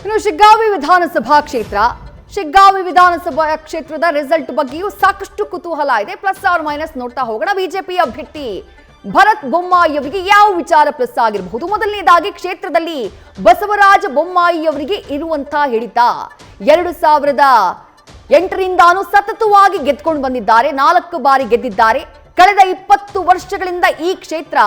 ಇನ್ನು ಶಿಗ್ಗಾವಿ ವಿಧಾನಸಭಾ ಕ್ಷೇತ್ರದ ರಿಸಲ್ಟ್ ಬಗ್ಗೆಯೂ ಸಾಕಷ್ಟು ಕುತೂಹಲ ಇದೆ. ಪ್ಲಸ್ ಆರ್ ಮೈನಸ್ ನೋಡ್ತಾ ಹೋಗೋಣ. ಬಿಜೆಪಿ ಅಭ್ಯರ್ಥಿ ಭರತ್ ಬೊಮ್ಮಾಯಿ ಅವರಿಗೆ ಯಾವ ವಿಚಾರ ಪ್ಲಸ್ ಆಗಿರಬಹುದು? ಮೊದಲನೇದಾಗಿ ಕ್ಷೇತ್ರದಲ್ಲಿ ಬಸವರಾಜ ಬೊಮ್ಮಾಯಿ ಅವರಿಗೆ ಇರುವಂತಹ ಹಿಡಿತ 2008ರಿಂದಾನು ಸತತವಾಗಿ ಗೆದ್ಕೊಂಡು ಬಂದಿದ್ದಾರೆ. 4 ಬಾರಿ ಗೆದ್ದಿದ್ದಾರೆ. ಕಳೆದ 20 ವರ್ಷಗಳಿಂದ ಈ ಕ್ಷೇತ್ರ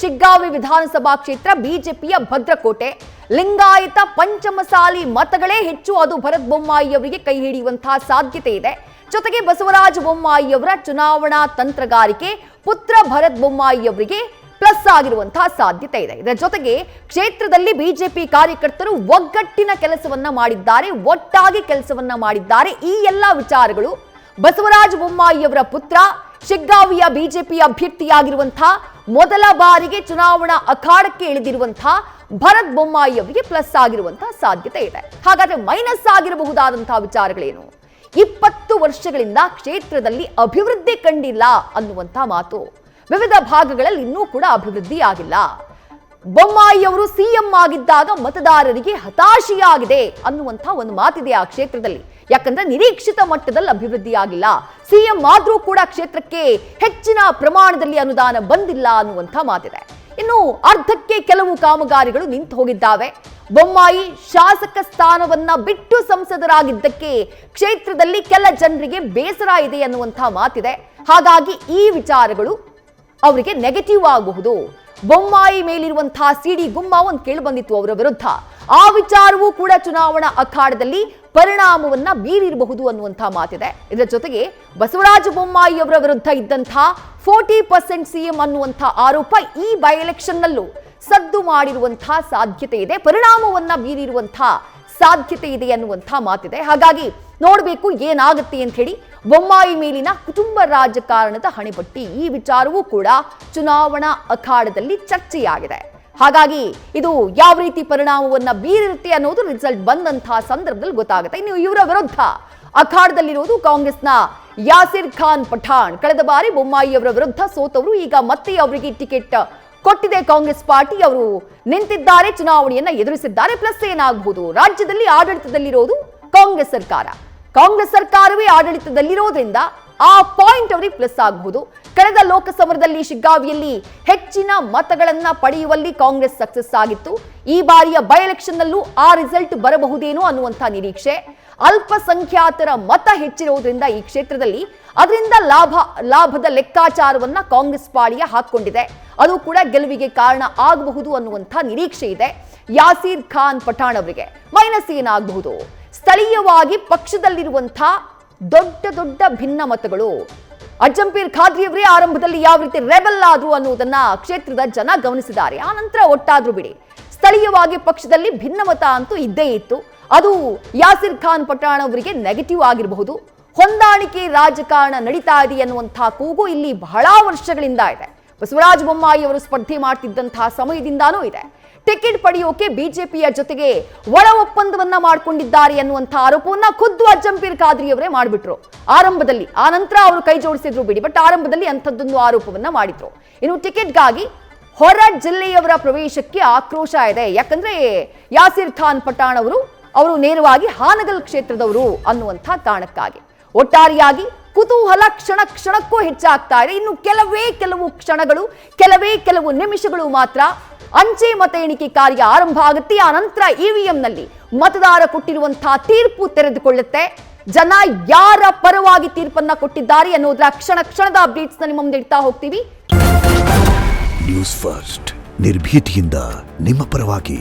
ಶಿಗ್ಗಾವಿ ವಿಧಾನಸಭಾ ಕ್ಷೇತ್ರ ಬಿಜೆಪಿಯ ಭದ್ರಕೋಟೆ. ಲಿಂಗಾಯತ ಪಂಚಮಸಾಲಿ ಮತಗಳೇ ಹೆಚ್ಚು. ಅದು ಭರತ್ ಬೊಮ್ಮಾಯಿ ಅವರಿಗೆ ಕೈ ಹಿಡಿಯುವಂತಹ ಸಾಧ್ಯತೆ ಇದೆ. ಜೊತೆಗೆ ಬಸವರಾಜ ಬೊಮ್ಮಾಯಿ ಅವರ ಚುನಾವಣಾ ತಂತ್ರಗಾರಿಕೆ ಪುತ್ರ ಭರತ್ ಬೊಮ್ಮಾಯಿ ಅವರಿಗೆ ಪ್ಲಸ್ ಆಗಿರುವಂತಹ ಸಾಧ್ಯತೆ ಇದೆ. ಇದರ ಜೊತೆಗೆ ಕ್ಷೇತ್ರದಲ್ಲಿ ಬಿಜೆಪಿ ಕಾರ್ಯಕರ್ತರು ಒಗ್ಗಟ್ಟಿನ ಕೆಲಸವನ್ನ ಮಾಡಿದ್ದಾರೆ, ಒಟ್ಟಾಗಿ ಕೆಲಸವನ್ನ ಮಾಡಿದ್ದಾರೆ. ಈ ಎಲ್ಲಾ ವಿಚಾರಗಳು ಬಸವರಾಜ ಬೊಮ್ಮಾಯಿ ಅವರ ಪುತ್ರ ಶಿಗ್ಗಾವಿಯ ಬಿಜೆಪಿ ಅಭ್ಯರ್ಥಿಯಾಗಿರುವಂತಹ ಮೊದಲ ಬಾರಿಗೆ ಚುನಾವಣಾ ಅಖಾಡಕ್ಕೆ ಇಳಿದಿರುವಂತಹ ಭರತ್ ಬೊಮ್ಮಾಯಿ ಅವರಿಗೆ ಪ್ಲಸ್ ಆಗಿರುವಂತಹ ಸಾಧ್ಯತೆ ಇದೆ. ಹಾಗಾದ್ರೆ ಮೈನಸ್ ಆಗಿರಬಹುದಾದಂತಹ ವಿಚಾರಗಳೇನು? 20 ವರ್ಷಗಳಿಂದ ಕ್ಷೇತ್ರದಲ್ಲಿ ಅಭಿವೃದ್ಧಿ ಕಂಡಿಲ್ಲ ಅನ್ನುವಂತಹ ಮಾತು. ವಿವಿಧ ಭಾಗಗಳಲ್ಲಿ ಇನ್ನೂ ಕೂಡ ಅಭಿವೃದ್ಧಿ ಆಗಿಲ್ಲ. ಬೊಮ್ಮಾಯಿ ಅವರು ಸಿಎಂ ಆಗಿದ್ದಾಗ ಮತದಾರರಿಗೆ ಹತಾಶೆಯಾಗಿದೆ ಅನ್ನುವಂತಹ ಒಂದು ಮಾತಿದೆ ಆ ಕ್ಷೇತ್ರದಲ್ಲಿ. ಯಾಕಂದ್ರೆ ನಿರೀಕ್ಷಿತ ಮಟ್ಟದಲ್ಲಿ ಅಭಿವೃದ್ಧಿ ಆಗಿಲ್ಲ. ಸಿಎಂ ಆದ್ರೂ ಕೂಡ ಕ್ಷೇತ್ರಕ್ಕೆ ಹೆಚ್ಚಿನ ಪ್ರಮಾಣದಲ್ಲಿ ಅನುದಾನ ಬಂದಿಲ್ಲ ಅನ್ನುವಂತಹ ಮಾತಿದೆ. ಇನ್ನು ಅರ್ಧಕ್ಕೆ ಕೆಲವು ಕಾಮಗಾರಿಗಳು ನಿಂತು ಹೋಗಿದ್ದಾವೆ. ಬೊಮ್ಮಾಯಿ ಶಾಸಕ ಸ್ಥಾನವನ್ನ ಬಿಟ್ಟು ಸಂಸದರಾಗಿದ್ದಕ್ಕೆ ಕ್ಷೇತ್ರದಲ್ಲಿ ಕೆಲ ಜನರಿಗೆ ಬೇಸರ ಇದೆ ಅನ್ನುವಂತಹ ಮಾತಿದೆ. ಹಾಗಾಗಿ ಈ ವಿಚಾರಗಳು ಅವರಿಗೆ ನೆಗೆಟಿವ್ ಆಗಬಹುದು. ಬೊಮ್ಮಾಯಿ ಮೇಲಿರುವಂತಹ ಸಿಡಿ ಗುಮ್ಮ ಒಂದು ಕೇಳಿ ಬಂದಿತ್ತು ಅವರ ವಿರುದ್ಧ. ಆ ವಿಚಾರವೂ ಕೂಡ ಚುನಾವಣಾ ಅಖಾಡದಲ್ಲಿ ಪರಿಣಾಮವನ್ನ ಬೀರಿರಬಹುದು ಅನ್ನುವಂತಹ ಮಾತಿದೆ. ಇದರ ಜೊತೆಗೆ ಬಸವರಾಜ ಬೊಮ್ಮಾಯಿ ಅವರ ವಿರುದ್ಧ ಇದ್ದಂತಹ 40% ಸಿಎಂ ಅನ್ನುವಂತಹ ಆರೋಪ ಈ ಬೈ ಎಲೆಕ್ಷನ್ ನಲ್ಲೂ ಸದ್ದು ಮಾಡಿರುವಂತಹ ಸಾಧ್ಯತೆ ಇದೆ, ಪರಿಣಾಮವನ್ನ ಬೀರಿರುವಂತಹ ಸಾಧ್ಯತೆ ಇದೆ ಅನ್ನುವಂತಹ ಮಾತಿದೆ. ಹಾಗಾಗಿ ನೋಡಬೇಕು ಏನಾಗುತ್ತೆ ಅಂತ ಹೇಳಿ. ಬೊಮ್ಮಾಯಿ ಮೇಲಿನ ಕುಟುಂಬ ರಾಜಕಾರಣದ ಹಣೆಪಟ್ಟಿ, ಈ ವಿಚಾರವೂ ಕೂಡ ಚುನಾವಣಾ ಅಖಾಡದಲ್ಲಿ ಚರ್ಚೆಯಾಗಿದೆ. ಹಾಗಾಗಿ ಇದು ಯಾವ ರೀತಿ ಪರಿಣಾಮವನ್ನ ಬೀರಿರುತ್ತೆ ಅನ್ನೋದು ರಿಸಲ್ಟ್ ಬಂದಂತಹ ಸಂದರ್ಭದಲ್ಲಿ ಗೊತ್ತಾಗುತ್ತೆ. ಇನ್ನು ಇವರ ವಿರುದ್ಧ ಅಖಾಡದಲ್ಲಿರೋದು ಕಾಂಗ್ರೆಸ್ನ ಯಾಸಿರ್ ಖಾನ್ ಪಠಾಣ್. ಕಳೆದ ಬಾರಿ ಬೊಮ್ಮಾಯಿ ಅವರ ವಿರುದ್ಧ ಸೋತವರು. ಈಗ ಮತ್ತೆ ಅವರಿಗೆ ಟಿಕೆಟ್ ಕೊಟ್ಟಿದೆ ಕಾಂಗ್ರೆಸ್ ಪಾರ್ಟಿ. ಅವರು ನಿಂತಿದ್ದಾರೆ, ಚುನಾವಣೆಯನ್ನ ಎದುರಿಸಿದ್ದಾರೆ. ಪ್ಲಸ್ ಏನಾಗಬಹುದು? ರಾಜ್ಯದಲ್ಲಿ ಆಡಳಿತದಲ್ಲಿರೋದು ಕಾಂಗ್ರೆಸ್ ಸರ್ಕಾರ. ಕಾಂಗ್ರೆಸ್ ಸರ್ಕಾರವೇ ಆಡಳಿತದಲ್ಲಿರೋದ್ರಿಂದ ಆ ಪಾಯಿಂಟ್ ಅವರಿಗೆ ಪ್ಲಸ್ ಆಗಬಹುದು. ಕಳೆದ ಲೋಕಸಭಾದಲ್ಲಿ ಶಿಗ್ಗಾವಿಯಲ್ಲಿ ಹೆಚ್ಚಿನ ಮತಗಳನ್ನ ಪಡೆಯುವಲ್ಲಿ ಕಾಂಗ್ರೆಸ್ ಸಕ್ಸಸ್ ಆಗಿತ್ತು. ಈ ಬಾರಿಯ ಬೈ ಎಲೆಕ್ಷನ್ ನಲ್ಲೂ ಆ ರಿಸಲ್ಟ್ ಬರಬಹುದೇನೋ ಅನ್ನುವಂತಹ ನಿರೀಕ್ಷೆ. ಅಲ್ಪಸಂಖ್ಯಾತರ ಮತ ಹೆಚ್ಚಿರುವುದರಿಂದ ಈ ಕ್ಷೇತ್ರದಲ್ಲಿ ಅದರಿಂದ ಲಾಭದ ಲೆಕ್ಕಾಚಾರವನ್ನ ಕಾಂಗ್ರೆಸ್ ಪಾಳಿಯ ಹಾಕೊಂಡಿದೆ. ಅದು ಕೂಡ ಗೆಲುವಿಗೆ ಕಾರಣ ಆಗಬಹುದು ಅನ್ನುವಂತಹ ನಿರೀಕ್ಷೆ ಇದೆ. ಯಾಸಿರ್ ಖಾನ್ ಪಠಾಣ್ ಅವರಿಗೆ ಮೈನಸ್ ಏನಾಗಬಹುದು? ಸ್ಥಳೀಯವಾಗಿ ಪಕ್ಷದಲ್ಲಿರುವಂತಹ ದೊಡ್ಡ ಭಿನ್ನ ಮತಗಳು. ಅಜ್ಜಂಪೀರ್ ಖಾದ್ರಿ ಅವರೇ ಆರಂಭದಲ್ಲಿ ಯಾವ ರೀತಿ ರೆಬಲ್ ಆದ್ರು ಅನ್ನುವುದನ್ನ ಕ್ಷೇತ್ರದ ಜನ ಗಮನಿಸಿದ್ದಾರೆ. ಆ ನಂತರ ಒಟ್ಟಾದ್ರೂ ಬಿಡಿ, ಸ್ಥಳೀಯವಾಗಿ ಪಕ್ಷದಲ್ಲಿ ಭಿನ್ನಮತ ಅಂತೂ ಇದ್ದೇ ಇತ್ತು. ಅದು ಯಾಸಿರ್ ಖಾನ್ ಪಠಾಣ್ ಅವರಿಗೆ ನೆಗೆಟಿವ್ ಆಗಿರಬಹುದು. ಹೊಂದಾಣಿಕೆ ರಾಜಕಾರಣ ನಡೀತಾ ಇದೆ ಅನ್ನುವಂತಹ ಕೂಗು ಇಲ್ಲಿ ಬಹಳ ವರ್ಷಗಳಿಂದ ಇದೆ. ಬಸವರಾಜ ಬೊಮ್ಮಾಯಿ ಅವರು ಸ್ಪರ್ಧೆ ಮಾಡ್ತಿದ್ದಂತಹ ಸಮಯದಿಂದಾನೂ ಇದೆ. ಟಿಕೆಟ್ ಪಡೆಯೋಕೆ ಬಿಜೆಪಿಯ ಜೊತೆಗೆ ಒಳ ಒಪ್ಪಂದವನ್ನ ಮಾಡಿಕೊಂಡಿದ್ದಾರೆ ಅನ್ನುವಂತಹ ಆರೋಪವನ್ನ ಖುದ್ದು ಅಜ್ಜಂಪೀರ್ ಖಾದ್ರಿ ಅವರೇ ಮಾಡಿಬಿಟ್ರು ಆರಂಭದಲ್ಲಿ. ಆ ನಂತರ ಅವರು ಕೈ ಜೋಡಿಸಿದ್ರು ಬಿಡಿ, ಬಟ್ ಆರಂಭದಲ್ಲಿ ಅಂಥದ್ದೊಂದು ಆರೋಪವನ್ನ ಮಾಡಿದ್ರು. ಇನ್ನು ಟಿಕೆಟ್ಗಾಗಿ ಹೊರ ಜಿಲ್ಲೆಯವರ ಪ್ರವೇಶಕ್ಕೆ ಆಕ್ರೋಶ ಇದೆ. ಯಾಕಂದ್ರೆ ಯಾಸಿರ್ ಖಾನ್ ಪಠಾಣ್ ಅವರು ನೇರವಾಗಿ ಹಾನಗಲ್ ಕ್ಷೇತ್ರದವರು ಅನ್ನುವಂಥ ಕಾರಣಕ್ಕಾಗಿ. ಒಟ್ಟಾರೆಯಾಗಿ ಕುತೂಹಲ ಕ್ಷಣಕ್ಕೂ ಹೆಚ್ಚಾಗ್ತಾ ಇದೆ. ಇನ್ನು ಕೆಲವು ನಿಮಿಷಗಳು ಮಾತ್ರ ಅಂಚೆ ಮತ ಎಣಿಕೆ ಕಾರ್ಯ ಆರಂಭ ಆಗುತ್ತೆ. ಆ ನಂತರ ಇವಿಎಂ ನಲ್ಲಿ ಮತದಾರ ಕೊಟ್ಟಿರುವಂತಹ ತೀರ್ಪು ತೆರೆದುಕೊಳ್ಳುತ್ತೆ. ಜನ ಯಾರ ಪರವಾಗಿ ತೀರ್ಪನ್ನ ಕೊಟ್ಟಿದ್ದಾರೆ ಅನ್ನೋದರ ಕ್ಷಣದ ಅಪ್ಡೇಟ್ಸ್ ನಿಮ್ಮ ಮುಂದೆ ಇಡ್ತಾ ಹೋಗ್ತೀವಿ. ನ್ಯೂಸ್ ಫಸ್ಟ್, ನಿರ್ಭೀತಿಯಿಂದ ನಿಮ್ಮ ಪರವಾಗಿ.